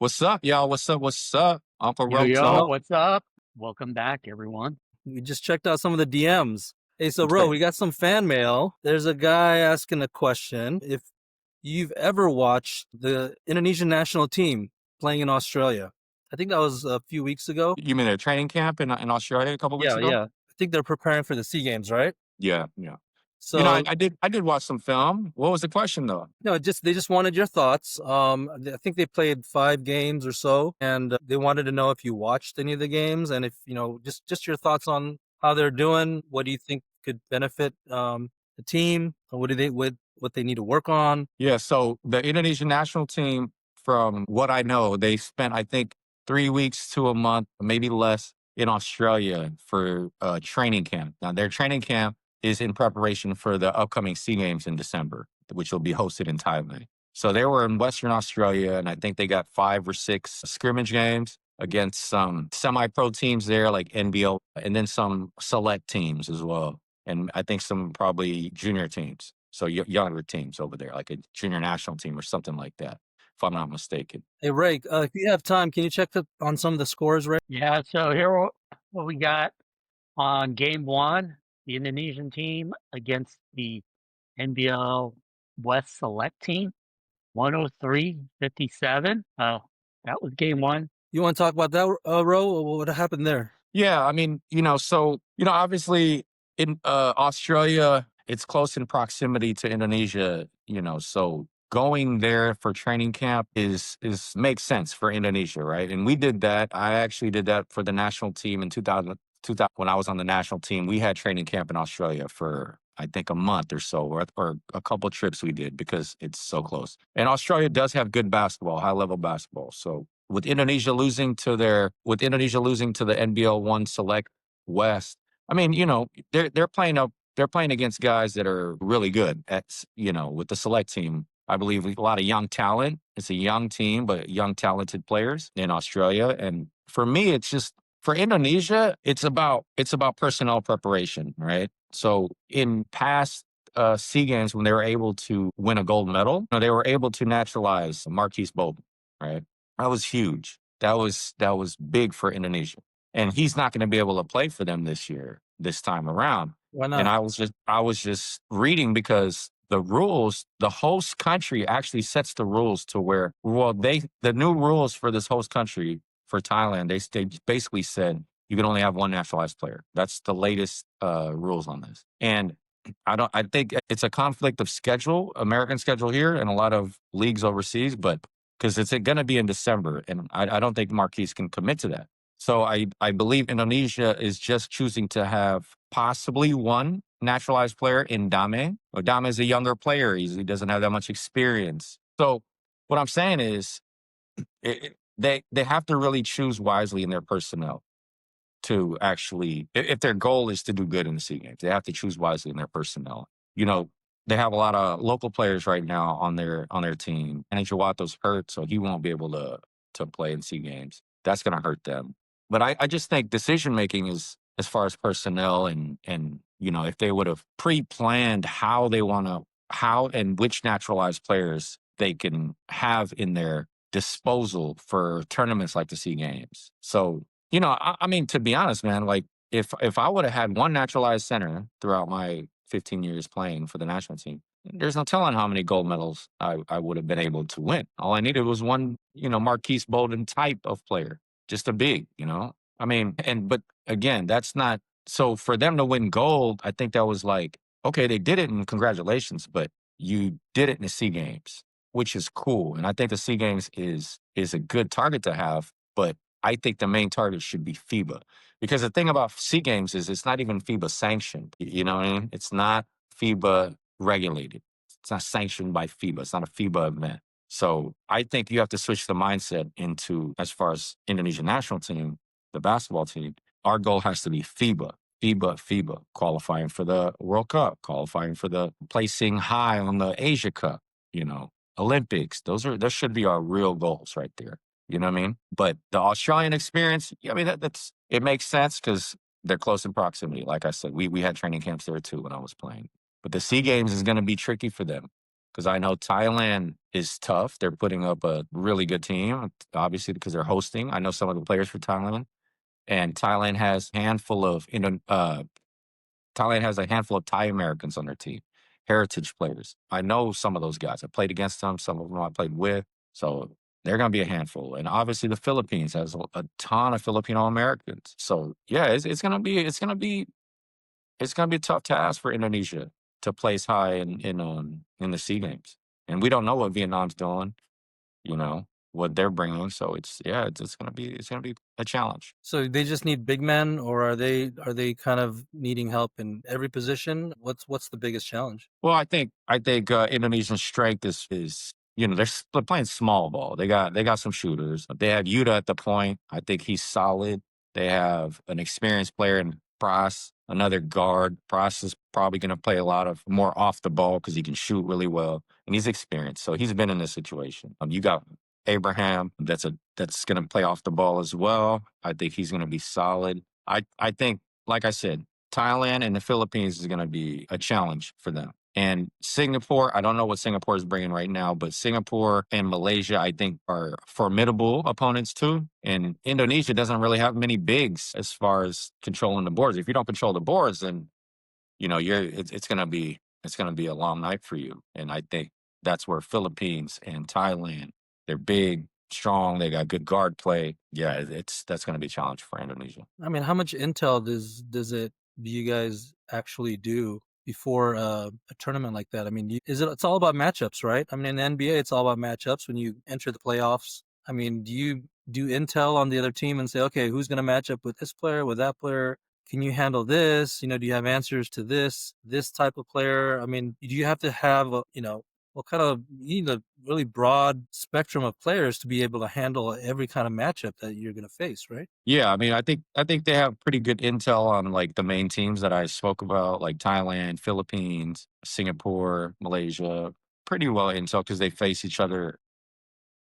What's up, y'all? What's up? What's up? Uncle Yo, Roto. yo, what's up? Welcome back, everyone. We just checked out some of the DMs. Hey, so Ro, Okay. we got some fan mail. There's a guy asking a question. If you've ever watched the Indonesian national team playing in Australia, I think that was a few weeks ago. You mean a training camp in Australia a couple weeks Yeah, ago? yeah. I think they're preparing for the SEA Games, right? Yeah, yeah. So, I did watch some film. What was the question though? no, they just wanted your thoughts. I think they played 5 games or so, and they wanted to know if you watched any of the games and if just your thoughts on how they're doing. What do you think could benefit the team? Or what they need to work on? Yeah, so the Indonesian national team, from what I know, they spent I think 3 weeks to a month, maybe less, in Australia for training camp. Now their training camp is in preparation for the upcoming SEA Games in December, which will be hosted in Thailand. So they were in Western Australia, and I think they got 5 or 6 scrimmage games against some semi-pro teams there, like NBL, and then some select teams as well, and I think some probably junior teams. So younger teams over there, like a junior national team or something like that, if I'm not mistaken. Hey, Ray, if you have time, can you check on some of the scores, Ray? Yeah, so here what we got on game one, the Indonesian team against the NBL West Select team, 103-57. That was game one. You want to talk about that, Ro? What happened there? Yeah, I mean, obviously in Australia, it's close in proximity to Indonesia, so going there for training camp is makes sense for Indonesia, right? And we did that. I actually did that for the national team in 2000 when I was on the national team. We had training camp in Australia for I think a month or so, or a couple trips we did because it's so close. And Australia does have good basketball, high level basketball. So with Indonesia losing to the NBL One Select West, I mean, they're playing against guys that are really good with the select team. I believe a lot of young talent. It's a young team, but young talented players in Australia. And for me, it's just for Indonesia, it's about personnel preparation, right? So in past SEA Games, when they were able to win a gold medal, they were able to naturalize Marquise Bolden, right? That was huge. That was big for Indonesia, and he's not going to be able to play for them this time around. Why And not? I was just reading because the host country actually sets the rules to where, well, the new rules for this host country for Thailand, they basically said you can only have one naturalized player. That's the latest rules on this. And I think it's a conflict of schedule, American schedule here, and a lot of leagues overseas, but because it's going to be in December, and I don't think Marquise can commit to that. So I believe Indonesia is just choosing to have possibly one naturalized player in Dame. Well, Dame is a younger player. He doesn't have that much experience. So what I'm saying is they have to really choose wisely in their personnel to actually, if their goal is to do good in the SEA Games, they have to choose wisely in their personnel. You know, they have a lot of local players right now on their team. And Jawato's hurt, so he won't be able to play in SEA Games. That's going to hurt them. But I just think decision making is, as far as personnel and if they would have pre-planned how and which naturalized players they can have in their disposal for tournaments like the SEA Games. So I mean, to be honest, man, like if I would have had one naturalized center throughout my 15 years playing for the national team, there's no telling how many gold medals I would have been able to win. All I needed was one, Marquise Bolden type of player, just a big. I mean, but again, that's not so for them to win gold. I think that was like, okay, they did it and congratulations, but you did it in the SEA Games, which is cool. And I think the SEA Games is a good target to have, but I think the main target should be FIBA. Because the thing about SEA Games is it's not even FIBA sanctioned. You know what I mean? It's not FIBA regulated. It's not sanctioned by FIBA. It's not a FIBA event. So I think you have to switch the mindset into, as far as Indonesian national team, the basketball team, our goal has to be FIBA, qualifying for the World Cup, qualifying for the placing high on the Asia Cup, Olympics. Those should be our real goals right there. You know what I mean? But the Australian experience, I mean, it makes sense because they're close in proximity. Like I said, we had training camps there too when I was playing. But the SEA Games is going to be tricky for them because I know Thailand is tough. They're putting up a really good team, obviously because they're hosting. I know some of the players for Thailand, and Thailand has a handful of Thai Americans on their team, heritage players. I know some of those guys. I played against them. Some of them I played with. So they're going to be a handful. And obviously the Philippines has a ton of Filipino Americans. So yeah, it's going to be a tough task for Indonesia to place high in the Sea Games. And we don't know what Vietnam's doing, you know, what they're bringing. So it's going to be a challenge. So they just need big men, or are they kind of needing help in every position? What's the biggest challenge? Well, I think Indonesia's strength is they're playing small ball. They got some shooters. They have Yuta at the point. I think he's solid. They have an experienced player in Pras, another guard. Pras is probably going to play a lot of more off the ball because he can shoot really well and he's experienced. So he's been in this situation. You got Abraham that's going to play off the ball as well. I think he's going to be solid. I think, like I said, Thailand and the Philippines is going to be a challenge for them. And Singapore, I don't know what Singapore is bringing right now, but Singapore and Malaysia, I think, are formidable opponents too. And Indonesia doesn't really have many bigs as far as controlling the boards. If you don't control the boards, then it's gonna be a long night for you. And I think that's where Philippines and Thailand, they're big, strong, they got good guard play. Yeah, that's gonna be a challenge for Indonesia. I mean, how much intel do you guys actually do before a tournament like that? I mean, it's all about matchups, right? I mean, in the NBA, it's all about matchups when you enter the playoffs. I mean, do you do intel on the other team and say, okay, who's going to match up with this player, with that player? Can you handle this? Do you have answers to this type of player? I mean, do you have to have, what kind of, you need a really broad spectrum of players to be able to handle every kind of matchup that you're going to face, right? Yeah, I mean, I think they have pretty good intel on like the main teams that I spoke about, like Thailand, Philippines, Singapore, Malaysia. Pretty well intel because they face each other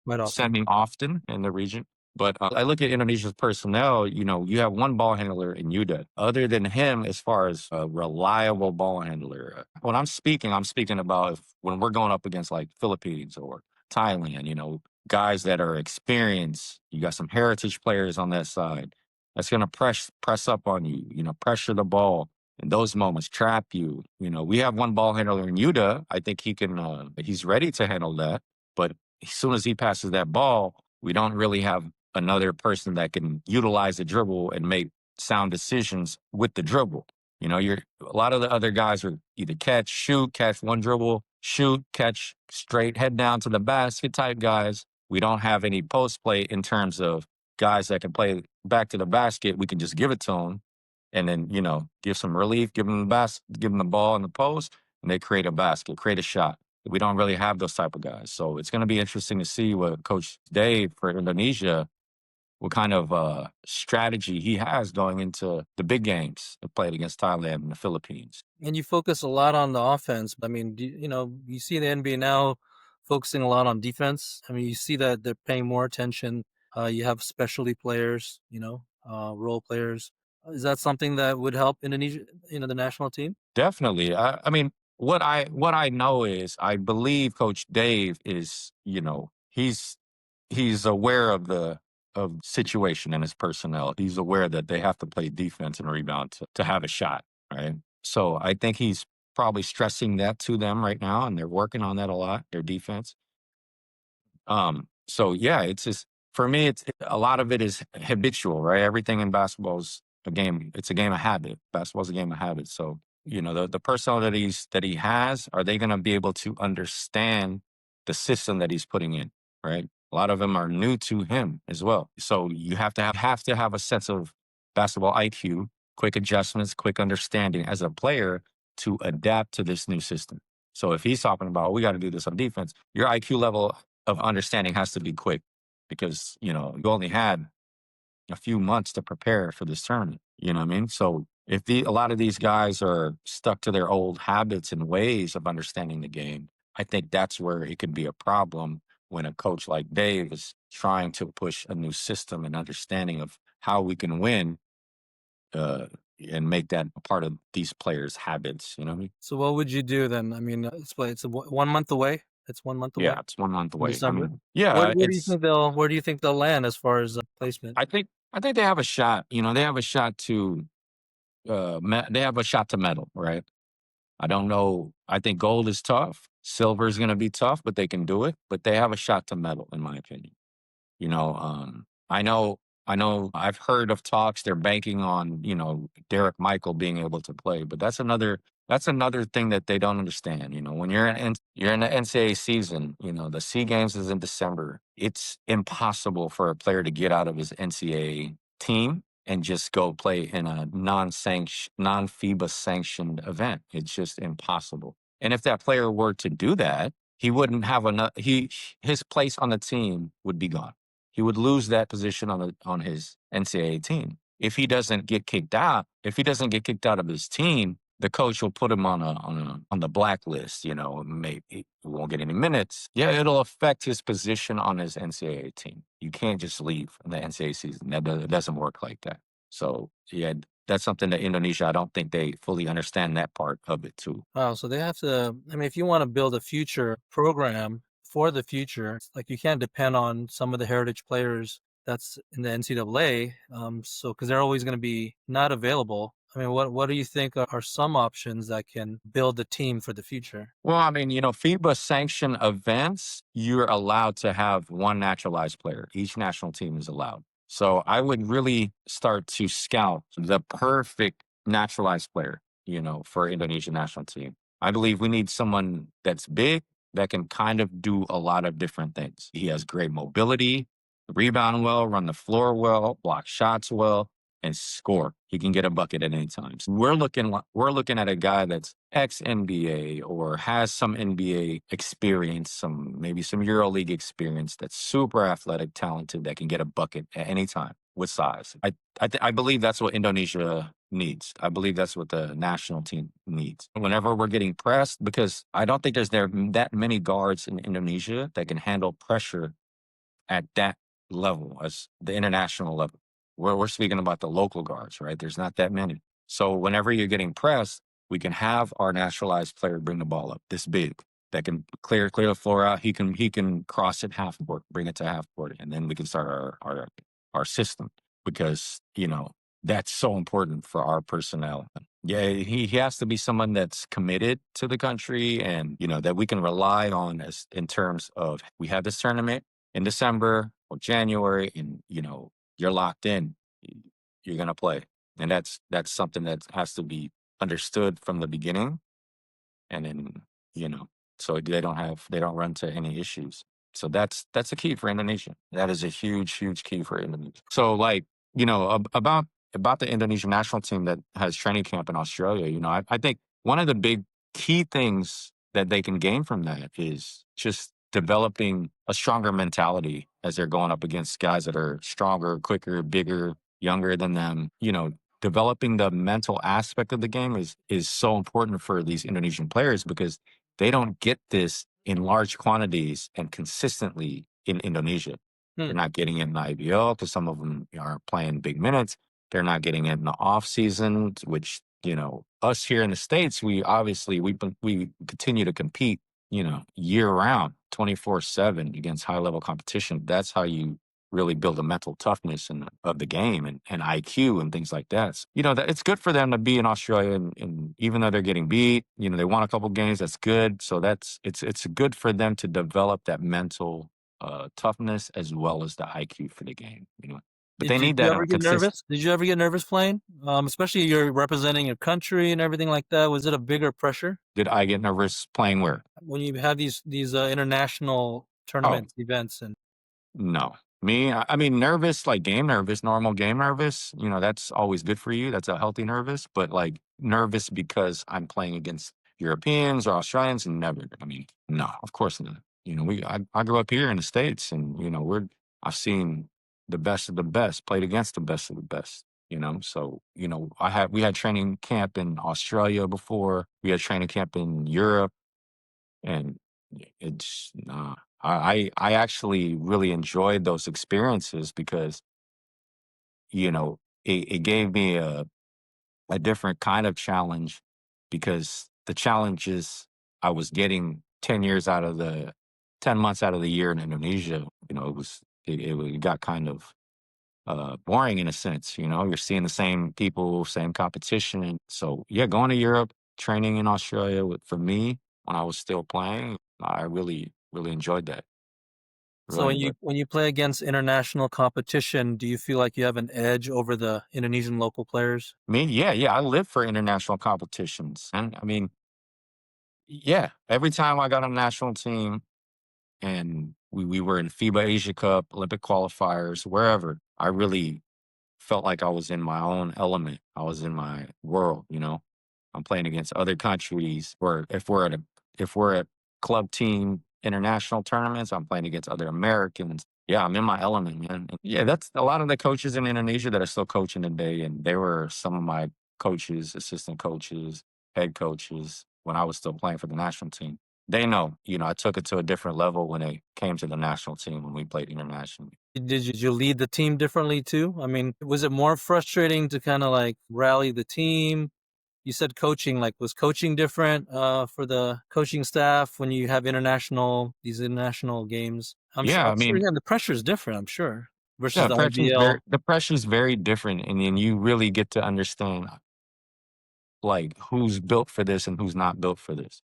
Quite often. semi-often in the region. But I look at Indonesia's personnel, you have one ball handler in Yuda. Other than him, as far as a reliable ball handler, when I'm speaking about when we're going up against like Philippines or Thailand, guys that are experienced. You got some heritage players on that side. That's going to press up on you, pressure the ball in those moments, trap you. We have one ball handler in Yuda. I think he's ready to handle that. But as soon as he passes that ball, we don't really have another person that can utilize the dribble and make sound decisions with the dribble. A lot of the other guys are either catch, shoot, catch one dribble, shoot, catch straight, head down to the basket type guys. We don't have any post play in terms of guys that can play back to the basket. We can just give it to them and then, give some relief, give them the ball in the post, and they create a basket, create a shot. We don't really have those type of guys. So it's going to be interesting to see what Coach Dave for Indonesia, what kind of strategy he has going into the big games that played against Thailand and the Philippines. And you focus a lot on the offense. I mean, you see the NBA now focusing a lot on defense. I mean, you see that they're paying more attention. You have specialty players, role players. Is that something that would help Indonesia, the national team? Definitely. I mean, what I know is I believe Coach Dave is, he's aware of the situation and his personnel. He's aware that they have to play defense and rebound to have a shot, right? So I think he's probably stressing that to them right now, and they're working on that a lot, their defense. So yeah, it's just for me, a lot of it is habitual, right? Everything in basketball is a game. It's a game of habit. Basketball's a game of habit. So the personnel that he has, are they going to be able to understand the system that he's putting in, right? A lot of them are new to him as well. So you have to have a sense of basketball IQ, quick adjustments, quick understanding as a player to adapt to this new system. So if he's talking about, we got to do this on defense, your IQ level of understanding has to be quick because, you only had a few months to prepare for this tournament. You know what I mean? So if a lot of these guys are stuck to their old habits and ways of understanding the game, I think that's where it could be a problem when a coach like Dave is trying to push a new system and understanding of how we can win uh, and make that a part of these players' habits. You know what I mean? So what would you do then? I mean, it's 1 month away. It's 1 month away Yeah, it's 1 month in away. I December. mean, yeah, Where do you think they'll land as far as placement? I think they have a shot. They have a shot to they have a shot to medal, right? I don't know. I think gold is tough. Silver is going to be tough, but they can do it. But they have a shot to medal, in my opinion. I know, I've heard of talks. They're banking on, Derek Michael being able to play, but that's another thing that they don't understand. When you're in the NCAA season, the Sea Games is in December. It's impossible for a player to get out of his NCAA team and just go play in a non-FIBA sanctioned event. It's just impossible. And if that player were to do that, he wouldn't have enough. His place on the team would be gone. He would lose that position on his NCAA team. If he doesn't get kicked out of his team, the coach will put him on the blacklist. Maybe he won't get any minutes. Yeah, it'll affect his position on his NCAA team. You can't just leave in the NCAA season. It doesn't work like that. So yeah, that's something that Indonesia, I don't think they fully understand that part of it too. Wow, so they have to. I mean, if you want to build a future program for the future, it's like you can't depend on some of the heritage players that's in the NCAA. So because they're always going to be not available. I mean, what do you think are some options that can build the team for the future? Well, I mean, FIBA sanctioned events, you're allowed to have one naturalized player. Each national team is allowed. So I would really start to scout the perfect naturalized player, for Indonesian national team. I believe we need someone that's big, that can kind of do a lot of different things. He has great mobility, rebound well, run the floor well, block shots well, and score. He can get a bucket at any time. So we're looking at a guy that's ex NBA or has some NBA experience, maybe some EuroLeague experience, that's super athletic, talented, that can get a bucket at any time with size. I believe that's what Indonesia needs. I believe that's what the national team needs. Whenever we're getting pressed, because I don't think there's that many guards in Indonesia that can handle pressure at that level, as the international level. We're speaking about the local guards, right? There's not that many. So whenever you're getting pressed, we can have our naturalized player bring the ball up this big, that can clear the floor out. He can cross it half court, bring it to half court, and then we can start our system, because that's so important for our personnel. Yeah, he has to be someone that's committed to the country, and that we can rely on, as in terms of, we have this tournament in December or January, and you're locked in. You're gonna play, and that's something that has to be understood from the beginning, and then you know, so they don't run to any issues. So that's a key for Indonesia. That is a huge key for Indonesia. So like about the Indonesian national team that has training camp in Australia. I think one of the big key things that they can gain from that is just developing a stronger mentality as they're going up against guys that are stronger, quicker, bigger, younger than them. Developing the mental aspect of the game is so important for these Indonesian players, because they don't get this in large quantities and consistently in Indonesia. They're Hmm. not getting it in the IBL, because some of them are playing big minutes. They're not getting it in the off season, which us here in the States, we obviously we continue to compete, year round, 24/7 against high level competition. That's how you really build a mental toughness of the game, and IQ and things like that. So, that it's good for them to be in Australia, and even though they're getting beat, they won a couple games. That's good. So it's good for them to develop that mental toughness as well as the IQ for the game. But they Did need you that ever on get consistent. nervous? Did you ever get nervous playing? Especially you're representing your country and everything like that. Was it a bigger pressure Did I get nervous playing where? when you have these international Oh, tournaments, events, and no. Me, I mean, nervous, like game nervous, normal game nervous, that's always good for you. That's a healthy nervous, but like nervous because I'm playing against Europeans or Australians, never. I mean, no, of course not. I grew up here in the States, and, I've seen the best of the best, played against the best of the best, so, we had training camp in Australia before, we had training camp in Europe, and it's nah. I actually really enjoyed those experiences, because it gave me a different kind of challenge, because the challenges I was getting 10 years out of the 10 months out of the year in Indonesia, it got kind of boring in a sense. You're seeing the same people, same competition. So yeah, going to Europe, training in Australia for me when I was still playing, I really, really enjoyed that. So Really enjoyed. when you play against international competition, do you feel like you have an edge over the Indonesian local players? Yeah, I live for international competitions. And I mean, yeah, every time I got on a national team and we were in FIBA Asia Cup, Olympic qualifiers, wherever, I really felt like I was in my own element. I was in my world. I'm playing against other countries, or if we're at club team international tournaments, I'm playing against other Americans. Yeah, I'm in my element, man. And yeah, that's a lot of the coaches in Indonesia that are still coaching today, and they were some of my coaches, assistant coaches, head coaches when I was still playing for the national team. They know, I took it to a different level when it came to the national team when we played internationally. Did you lead the team differently too? I mean, was it more frustrating to kind of like rally the team? You said coaching, like was coaching different for the coaching staff when you have these international games? Yeah, I I'm sure mean, yeah, the pressure is different, I'm sure, versus yeah, the IBL. the pressure's very different, and then you really get to understand like who's built for this and who's not built for this,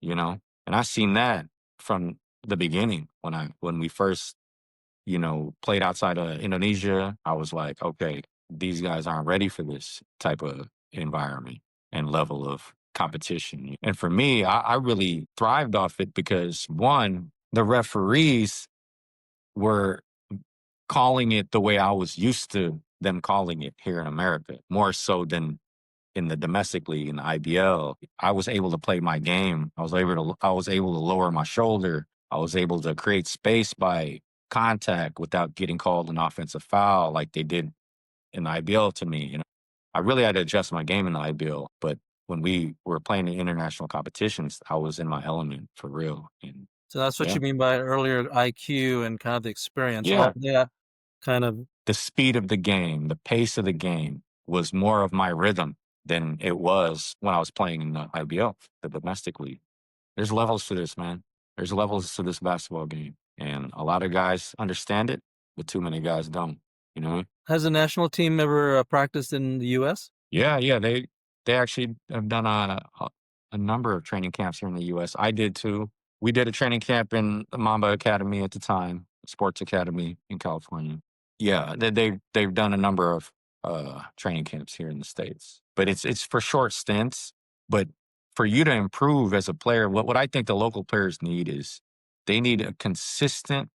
you know? And I seen that from the beginning when we first, played outside of Indonesia. I was like, okay, these guys aren't ready for this type of environment and level of competition. And for me, I really thrived off it because one, the referees were calling it the way I was used to them calling it here in America, more so than in the domestic league in the IBL. I was able to play my game. I was able to lower my shoulder. I was able to create space by contact without getting called an offensive foul like they did in the IBL to me. I really had to adjust my game in the IBL, but when we were playing in international competitions, I was in my element for real. And So that's what yeah, you mean by earlier IQ and kind of the experience. yeah, All yeah, kind of. the speed of the game, the pace of the game was more of my rhythm than it was when I was playing in the IBL, the domestic league. There's levels to this, man. There's levels to this basketball game. And a lot of guys understand it, but too many guys don't. You know? Has the national team ever practiced in the U.S.? Yeah. They actually have done a number of training camps here in the US. I did too. We did a training camp in the Mamba Academy at the time, Sports Academy in California. Yeah, they've done a number of training camps here in the States. But it's for short stints. But for you to improve as a player, what I think the local players need is they need a consistent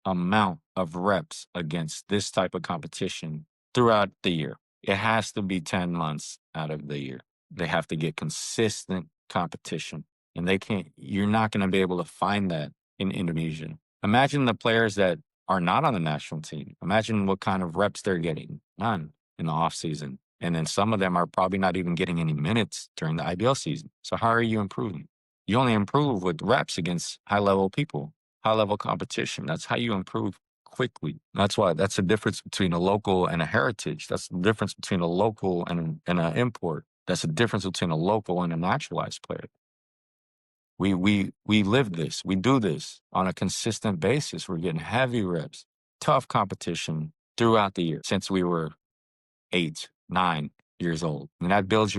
amount of reps against this type of competition throughout the year. It has to be 10 months out of the year. They have to get consistent competition. And you're not going to be able to find that in Indonesia. Imagine the players that are not on the national team. Imagine what kind of reps they're getting. None in the off season. And then some of them are probably not even getting any minutes during the IBL season. So how are you improving? You only improve with reps against high level people, high level competition. That's how you improve quickly. That's the difference between a local and a heritage. That's the difference between a local and an import. That's the difference between a local and a naturalized player. We live this. We do this on a consistent basis. We're getting heavy reps, tough competition throughout the year since we were 8, 9 years old. And that builds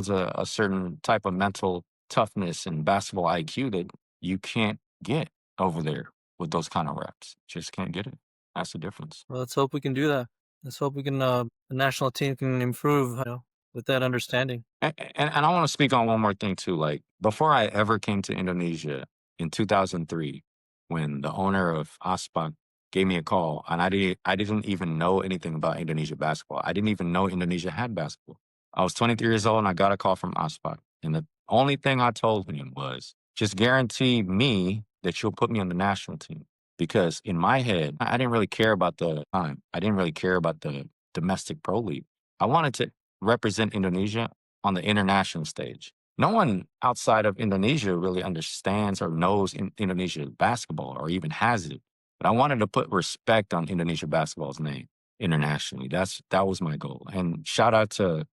a certain type of mental toughness and basketball IQ that you can't get over there with those kind of reps. Just can't get it. That's the difference. Well, let's hope we can do that. Let's hope we can. The national team can improve, with that understanding. And I want to speak on one more thing too. Like before I ever came to Indonesia in 2003, when the owner of Aspak gave me a call, and I didn't even know anything about Indonesia basketball. I didn't even know Indonesia had basketball. I was 23 years old and I got a call from Aspak, and the only thing I told him was just guarantee me that you'll put me on the national team. Because in my head, I didn't really care about the time. I didn't really care about the domestic pro league. I wanted to represent Indonesia on the international stage. No one outside of Indonesia really understands or knows Indonesia basketball or even has it. But I wanted to put respect on Indonesia basketball's name internationally. That was my goal. And shout out to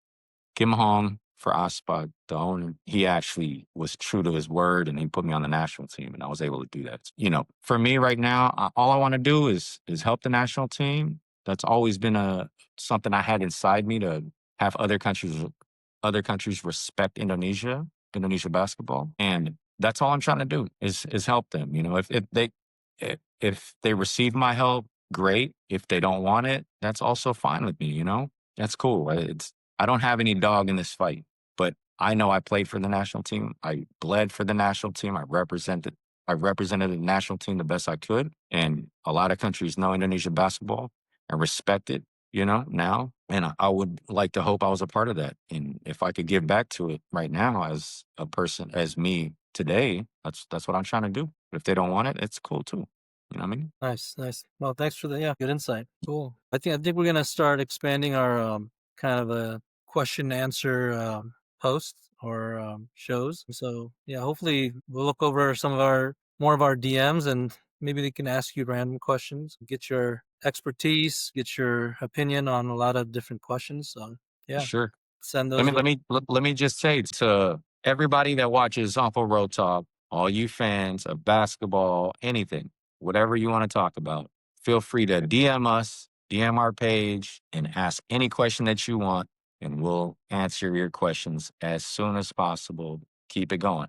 Kim Hong for Aspa, the owner, he actually was true to his word and he put me on the national team and I was able to do that. You know, for me right now, all I want to do is help the national team. That's always been something I had inside me to have other countries respect Indonesia basketball. And that's all I'm trying to do is help them. You know, if they receive my help, great. If they don't want it, that's also fine with me, you know? That's cool. I don't have any dog in this fight, but I know I played for the national team. I bled for the national team. I represented the national team the best I could. And a lot of countries know Indonesia basketball and respect it, you know, now. And I would like to hope I was a part of that. And if I could give back to it right now as a person, as me today, that's what I'm trying to do. But if they don't want it, it's cool too. You know what I mean? Nice, nice. Well, thanks for the good insight. Cool. I think we're gonna start expanding our kind of a question answer posts or shows. So yeah, hopefully we'll look over more of our DMs and maybe they can ask you random questions, get your expertise, get your opinion on a lot of different questions. So yeah, Sure. send Let those. me let me let me just say to everybody that watches Off of Road Talk, all you fans of basketball, anything, whatever you want to talk about, feel free to DM us, DM our page, and ask any question that you want, and we'll answer your questions as soon as possible. Keep it going.